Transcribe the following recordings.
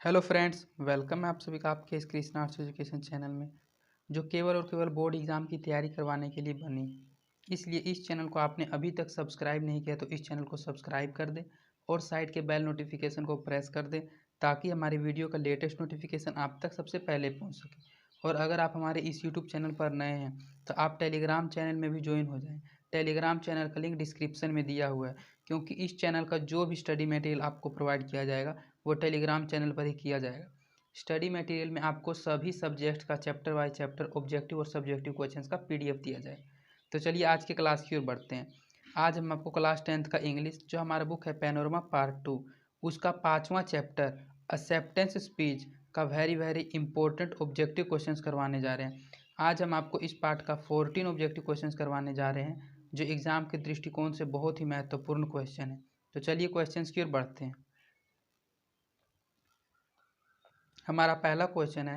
Hello friends, welcome है आप सभी का आपके इस कृष्णा आर्ट्स एजुकेशन चैनल में, जो केवल और केवल बोर्ड एग्ज़ाम की तैयारी करवाने के लिए बनी। इसलिए इस चैनल को आपने अभी तक सब्सक्राइब नहीं किया तो इस चैनल को सब्सक्राइब कर दें और साइड के बेल नोटिफिकेशन को प्रेस कर दें, ताकि हमारी वीडियो का लेटेस्ट नोटिफिकेशन आप तक सबसे पहले पहुँच सके। और अगर आप हमारे इस यूट्यूब चैनल पर नए हैं तो आप टेलीग्राम चैनल में भी ज्वाइन हो जाएँ। टेलीग्राम चैनल का लिंक डिस्क्रिप्शन में दिया हुआ है, क्योंकि इस चैनल का जो भी स्टडी मटेरियल आपको प्रोवाइड किया जाएगा वो टेलीग्राम चैनल पर ही किया जाएगा। स्टडी मटेरियल में आपको सभी सब्जेक्ट्स का चैप्टर बाय चैप्टर ऑब्जेक्टिव और सब्जेक्टिव क्वेश्चंस का पीडीएफ दिया जाएगा। तो चलिए आज के क्लास की ओर बढ़ते हैं। आज हम आपको क्लास 10th का इंग्लिश, जो हमारा बुक है पैनोरमा पार्ट 2, उसका 5वां चैप्टर एक्सेप्टेंस स्पीच का वेरी इंपॉर्टेंट ऑब्जेक्टिव क्वेश्चंस करवाने जा रहे हैं। आज हम आपको इस पार्ट का 14 ऑब्जेक्टिव क्वेश्चंस करवाने जा रहे हैं, जो एग्जाम के दृष्टिकोण से बहुत ही महत्वपूर्ण क्वेश्चन है। तो चलिए क्वेश्चंस की ओर बढ़ते हैं। हमारा पहला क्वेश्चन है,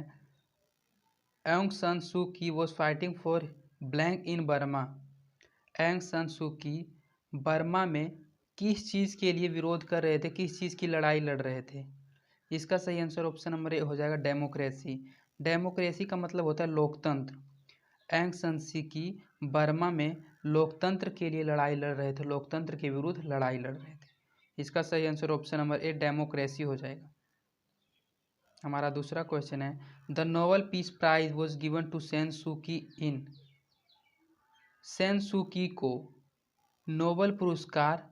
एंग San Suu Kyi was fighting for blank in Burma. Aung San Suu Kyi Burma में किस चीज़ के लिए विरोध कर रहे थे, किस चीज़ की लड़ाई लड़ रहे थे? इसका सही आंसर ऑप्शन नंबर ए हो जाएगा, डेमोक्रेसी। डेमोक्रेसी का मतलब होता है लोकतंत्र। एंग सन सू की बर्मा में लोकतंत्र के लिए लड़ाई लड़ रहे थे, लोकतंत्र के विरुद्ध लड़ाई लड़ रहे थे। इसका सही answer option number A, democracy हो जाएगा। हमारा दूसरा क्वेश्चन है, the Nobel peace prize was given to San Suu Kyi in. Sen Suu की को नोबेल पुरस्कार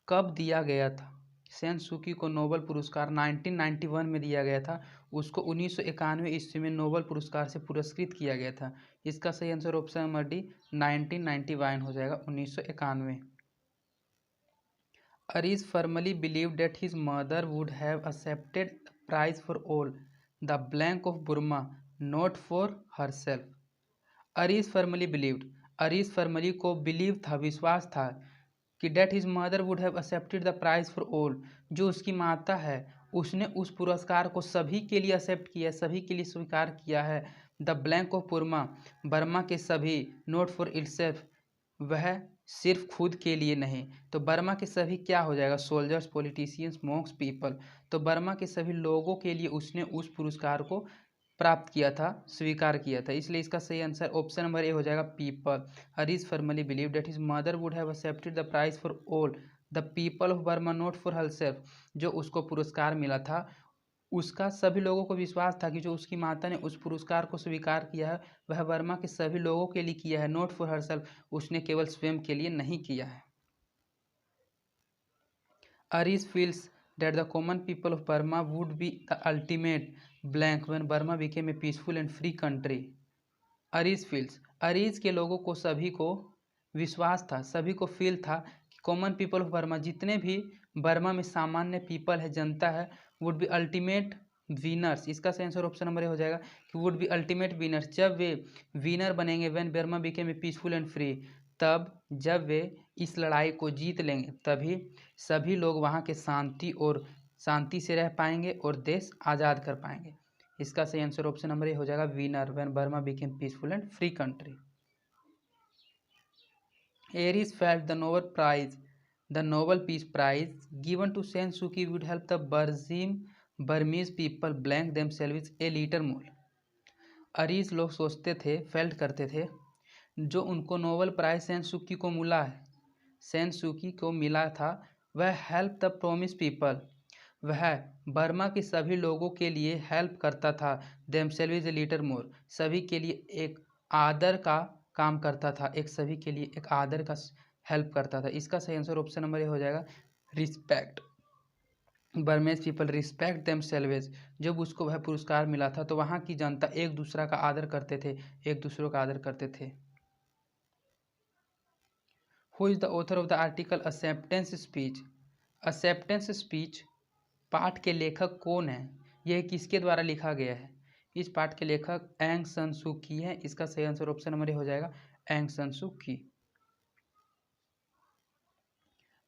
कब दिया गया था? सेन सू की को नोबेल पुरस्कार 1991 में दिया गया था। उसको 1991 ईस्वी में नोबेल पुरस्कार से पुरस्कृत किया गया था। इसका सही आंसर ऑप्शन नंबर डी, 1991 हो जाएगा, 1991। Aris firmly believed that his mother would have accepted the prize for all the blank of Burma, not for herself. Aris firmly believed, Aris firmly को बिलीव था, विश्वास था कि that his mother would have accepted the prize for all, जो उसकी माता है उसने उस पुरस्कार को सभी के लिए एक्सेप्ट किया, सभी के लिए स्वीकार किया है। The blank of Burma, Burma के सभी, नॉट फॉर इटसेल्फ, वह सिर्फ खुद के लिए नहीं। तो बर्मा के सभी क्या हो जाएगा? Soldiers, politicians, Monks, people. तो बर्मा के सभी लोगों के लिए उसने उस पुरस्कार को प्राप्त किया था, स्वीकार किया था। इसलिए इसका सही आंसर ऑप्शन नंबर ए हो जाएगा, people. Harish firmly believe that his mother would have accepted the prize for all the people of Burma, not for herself. जो उसको पुरस्कार मिला था, उसका सभी लोगों को विश्वास था कि जो उसकी माता ने उस पुरस्कार को स्वीकार किया है वह बर्मा के सभी लोगों के लिए किया है, नॉट फॉर हरसेल्फ, उसने केवल स्वयं के लिए नहीं किया है। Areej feels that the common people of Burma would be the ultimate blank when Burma became a peaceful and free country. Areej feels, Areej के लोगों को सभी को विश्वास था, सभी को फील था कि कॉमन पीपल ऑफ बर्मा, जितने भी बर्मा में सामान्य पीपल है, जनता है, वुड बी अल्टीमेट विनर्स। इसका सही आंसर ऑप्शन नंबर ए हो जाएगा कि वुड बी अल्टीमेट विनर्स, जब वे विनर बनेंगे, when Burma became a peaceful and free, तब जब वे इस लड़ाई को जीत लेंगे तभी सभी लोग वहाँ के शांति से रह पाएंगे और देश आज़ाद कर पाएंगे। इसका सही आंसर ऑप्शन नंबर ए हो जाएगा, winner, when Burma became peaceful and free country. Aris felt the Nobel peace prize given to San Suu Kyi would help the Burmese people blank themselves a little more. Aris लोग सोचते थे, felt करते थे, जो उनको Nobel prize Sen सूकी को मिला है, सेन सूकी को मिला था, वह हेल्प द प्रोमिस पीपल, वह बर्मा के सभी लोगों के लिए हेल्प करता था, देमसेल्व्स ए लिटिल मोर, सभी के लिए एक आदर का काम करता था, एक सभी के लिए एक आदर का हेल्प करता था। इसका सही आंसर ऑप्शन नंबर ए हो जाएगा, रिस्पेक्ट। बर्मेज पीपल रिस्पेक्ट देमसेल्व्स, जब उसको वह पुरस्कार मिला था तो वहाँ की जनता एक दूसरा का आदर करते थे, एक दूसरों का आदर करते थे। Who is the author of the article acceptance speech. Acceptance speech पाठ के लेखक कौन है? यह किसके द्वारा लिखा गया है? इस पाठ के लेखक एंग सन सू की है। इसका सही आंसर ऑप्शन नंबर ए हो जाएगा, एंग San Suu Kyi.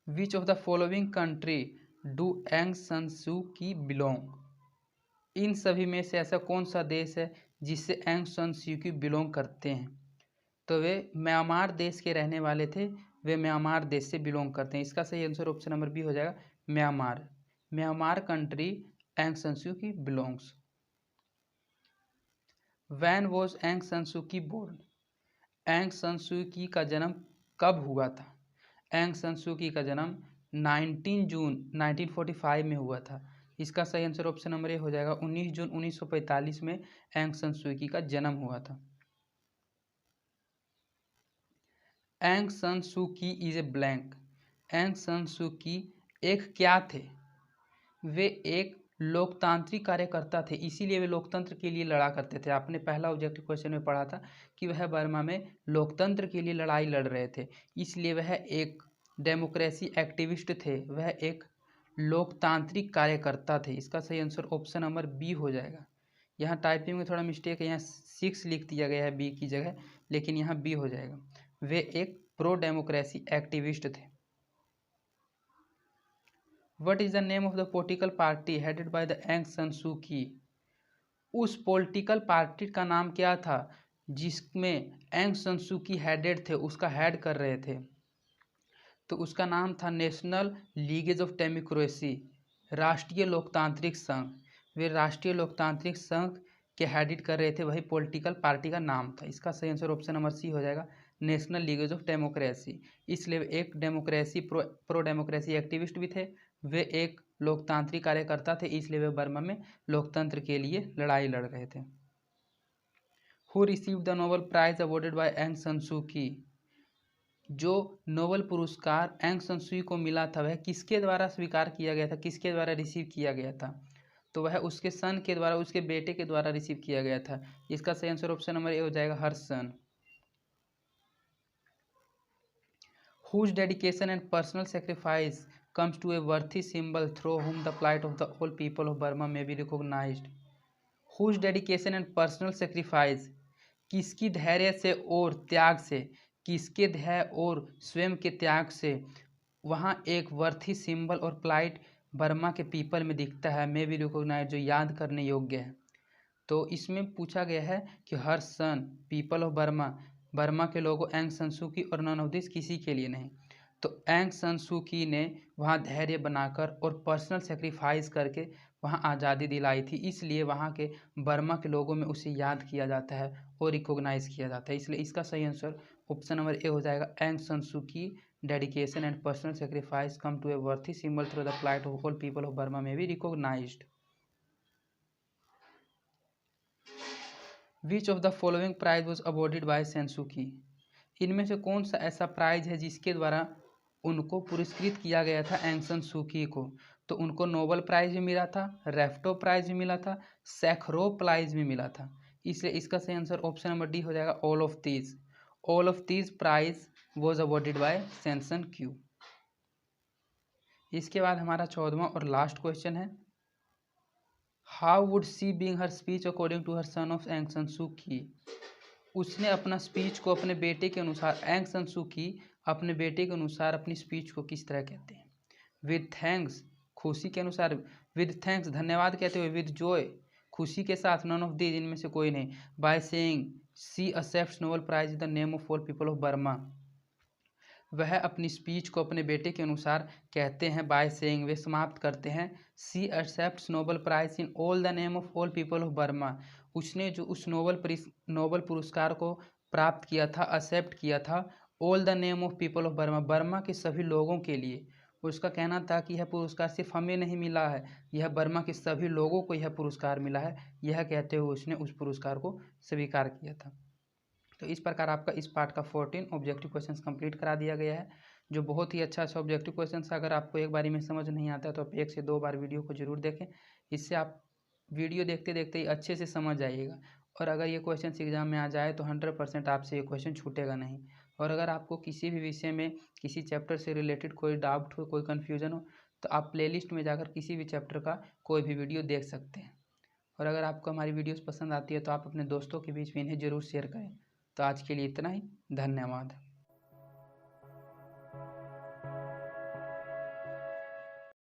Which of the following country do Aung San Suu Kyi belong. इन सभी में से ऐसा कौन सा देश है जिससे एंग सन सू की बिलोंग करते हैं? तो वे म्यांमार देश के रहने वाले थे, वे म्यांमार देश से बिलोंग करते हैं। इसका सही आंसर ऑप्शन नंबर बी हो जाएगा, म्यांमार। म्यांमार कंट्री एंग सान सू की बिलोंग्स। व्हेन वॉज एंग सान सू की बोर्न? एंग सान सू की का जन्म कब हुआ था? एंग सान सू की का जन्म 19 जून 1945 में हुआ था। इसका सही आंसर ऑप्शन नंबर ए हो जाएगा। 19 जून 1945 में एंग सान सू की का जन्म हुआ था। एंग सान सू की इज ए ब्लैंक। एंग सान सू की एक क्या थे? वे एक लोकतांत्रिक कार्यकर्ता थे, इसीलिए वे लोकतंत्र के लिए लड़ा करते थे। आपने पहला ऑब्जेक्टिव क्वेश्चन में पढ़ा था कि वह बर्मा में लोकतंत्र के लिए लड़ाई लड़ रहे थे, इसलिए वह एक डेमोक्रेसी एक्टिविस्ट थे, वह एक लोकतांत्रिक कार्यकर्ता थे। इसका सही आंसर ऑप्शन नंबर बी हो जाएगा। यहाँ टाइपिंग में थोड़ा मिस्टेक है, यहाँ 6 लिख दिया गया है बी की जगह, लेकिन यहाँ बी हो जाएगा। वे एक प्रो डेमोक्रेसी एक्टिविस्ट थे। What is the name of the political party headed by the Aung San Suu Kyi? उस पॉलिटिकल पार्टी का नाम क्या था जिसमें एंग सन सू की हेडेड थे, उसका हेड कर रहे थे? तो उसका नाम था नेशनल लीगेज ऑफ डेमोक्रेसी, राष्ट्रीय लोकतांत्रिक संघ। वे राष्ट्रीय लोकतांत्रिक संघ के हेडिट कर रहे थे, वही पॉलिटिकल पार्टी का नाम था। इसका सही आंसर ऑप्शन नंबर सी हो जाएगा, नेशनल लीगेज ऑफ डेमोक्रेसी। इसलिए एक डेमोक्रेसी प्रो डेमोक्रेसी एक्टिविस्ट भी थे, वे एक लोकतांत्रिक कार्यकर्ता थे, इसलिए वे बर्मा में लोकतंत्र के लिए लड़ाई लड़ रहे थे। Who received the Nobel prize awarded by Aung San Suu Kyi? जो नोबेल पुरस्कार एंग सन सू को मिला था वह किसके द्वारा स्वीकार किया गया था, किसके द्वारा रिसीव किया गया था? तो वह उसके सन के द्वारा, उसके बेटे के द्वारा रिसीव किया गया था। इसका सही आंसर ऑप्शन नंबर ए हो जाएगा, हर सन। Whose dedication and personal sacrifice comes to a worthy symbol through whom the plight of the whole people of Burma may be recognized? Whose dedication and personal sacrifice, किसकी धैर्य से और त्याग से, किसके धैर्य और स्वयं के त्याग से वहाँ एक वर्थी सिंबल और प्लाइट बर्मा के पीपल में दिखता है, मे बी रिकॉग्नाइज, जो याद करने योग्य है। तो इसमें पूछा गया है कि हर सन पीपल ऑफ बर्मा, बर्मा के लोगों, एंग सन सू की और नन ऑफ दिस किसी के लिए नहीं। तो एंग सन सू की ने वहाँ धैर्य बनाकर और पर्सनल सेक्रीफाइस करके वहाँ आज़ादी दिलाई थी, इसलिए वहाँ के बर्मा के लोगों में उसे याद किया जाता है और रिकॉग्नाइज किया जाता है। इसलिए इसका सही आंसर ऑप्शन नंबर ए हो जाएगा, एंग San Suu Kyi dedication and personal sacrifice come to a worthy symbol through the plight of all people of Burma में be recognised. Which of the following prize was awarded by San Suu Kyi? इनमें से कौन सा ऐसा prize है जिसके द्वारा उनको पुरस्कृत किया गया था एंग सन सू की को? तो उनको नोबेल प्राइज भी मिला था, रेफ्टो प्राइज भी मिला था, सैखरोव प्राइज भी मिला था। इसलिए इसका सही आंसर ऑप्शन नंबर डी हो जाएगा, all of these. All of these prize was awarded by San San Kyi. इसके बाद हमारा 14वां और लास्ट क्वेश्चन है, हाउ वुड सी बिंग her speech according to her son of Aung San Suu Kyi? उसने अपना स्पीच को अपने बेटे के अनुसार, एंग सन सू की अपने बेटे के अनुसार अपनी स्पीच को किस तरह कहते हैं? विद थैंक्स, खुशी के अनुसार, विद थैंक्स धन्यवाद कहते हुए, विद जॉय खुशी के साथ, नन ऑफ दीज इनमें से कोई नहीं, by saying she accepts Nobel prize in the name of all people of Burma. वह अपनी स्पीच को अपने बेटे के अनुसार कहते हैं, बाय सेइंग वे समाप्त करते हैं, she accepts Nobel prize in all the name of all people of Burma. उसने जो उस नोबेल पुरस्कार को प्राप्त किया था, एक्सेप्ट किया था, all the name of people of Burma, Burma के सभी लोगों के लिए। उसका कहना था कि यह पुरस्कार सिर्फ हमें नहीं मिला है, यह बर्मा के सभी लोगों को यह पुरस्कार मिला है। यह कहते हुए उसने उस पुरस्कार को स्वीकार किया था। तो इस प्रकार आपका इस पार्ट का 14 ऑब्जेक्टिव क्वेश्चंस कंप्लीट करा दिया गया है, जो बहुत ही अच्छा ऑब्जेक्टिव क्वेश्चंस। अगर आपको एक बारी में समझ नहीं आता तो आप 1 से 2 बार वीडियो को जरूर देखें, इससे आप वीडियो देखते देखते ही अच्छे से समझ जाइएगा। और अगर ये क्वेश्चन एग्जाम में आ जाए तो 100% आपसे ये क्वेश्चन छूटेगा नहीं। और अगर आपको किसी भी विषय में, किसी चैप्टर से रिलेटेड कोई डाउट हो, कोई कन्फ्यूजन हो, तो आप प्लेलिस्ट में जाकर किसी भी चैप्टर का कोई भी वीडियो देख सकते हैं। और अगर आपको हमारी वीडियोस पसंद आती है तो आप अपने दोस्तों के बीच में इन्हें ज़रूर शेयर करें। तो आज के लिए इतना ही, धन्यवाद।